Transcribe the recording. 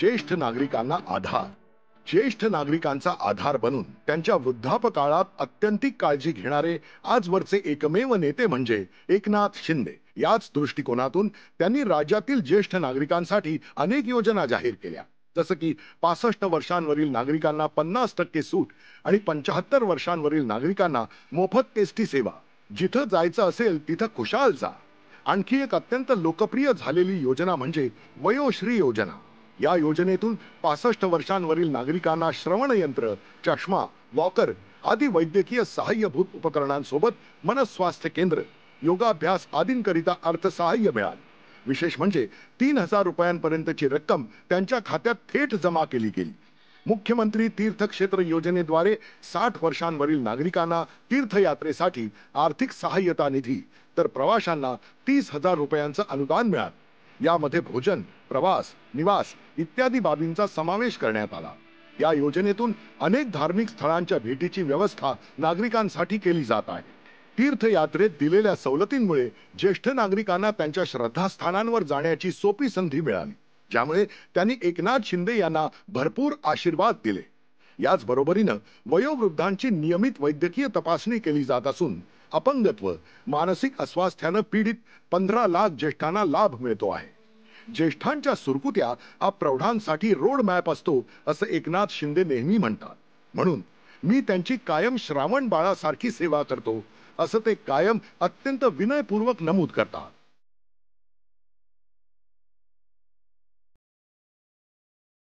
ज्येष्ठ नागरिकांना आधार. ज्येष्ठ नागरिकांचा आधार बनून त्यांच्या वृद्धापकाळात अत्यंतिक काळजी घेणारे आजवरचे एकमेव नेते म्हणजे एकनाथ शिंदे. याच दृष्टिकोनातून त्यांनी राज्यातील ज्येष्ठ नागरिकांसाठी अनेक योजना जाहीर केल्या, जसं की 65 वर्षांवरील नागरिकांना 50% सूट आणि 75 वर्षांवरील नागरिकांना मोफत एसटी सेवा. जिथं जायचं असेल तिथं खुशाल जा. आणखी एक अत्यंत लोकप्रिय झालेली योजना म्हणजे वयोश्री योजना. या योजनेतून 65 वर्षांवरील नागरिकांना श्रवण यंत्र, चष्मा, वॉकर आदी वैद्यकीय सहाय्यभूत उपकरणांसोबत मनस्वास्थ्य केंद्र, योगाभ्यास आदींकरिता अर्थसहाय्य मिळाले. विशेष म्हणजे 3,000 रुपयांपर्यंतची रक्कम त्यांच्या खात्यात थेट जमा केली गेली. मुख्यमंत्री तीर्थक्षेत्र योजनेद्वारे 60 वर्षांवरील नागरिकांना तीर्थयात्रेसाठी आर्थिक सहाय्यता निधी, तर प्रवाशांना 30,000 रुपयांचं अनुदान मिळालं. यामध्ये भोजन, प्रवास, निवास इत्यादी बाबींचा समावेश करण्यात आला. या योजनेतून अनेक धार्मिक स्थळांच्या भेटीची व्यवस्था नागरिकांसाठी केली जात आहे. तीर्थयात्रेत दिलेल्या सवलतींमुळे ज्येष्ठ नागरिकांना त्यांच्या श्रद्धास्थानांवर जाण्याची सोपी संधी मिळाली, ज्यामुळे त्यांनी एकनाथ शिंदे यांना भरपूर आशीर्वाद दिले. याच बरोबरीनं वयोवृद्धांची नियमित वैद्यकीय तपासणी केली जात असून अपंगत्व, मानसिक अस्वास्थ्यानं पीडित 15 लाख ज्येष्ठांना लाभ मिळतो आहे. ज्येष्ठांच्या सुरकुत्या हा प्रौढांसाठी रोड मॅप असतो, असं एकनाथ शिंदे नेहमी म्हणतात. म्हणून मी त्यांची कायम श्रावण बाळासारखी सेवा करतो, असं ते कायम अत्यंत विनयपूर्वक नमूद करतात.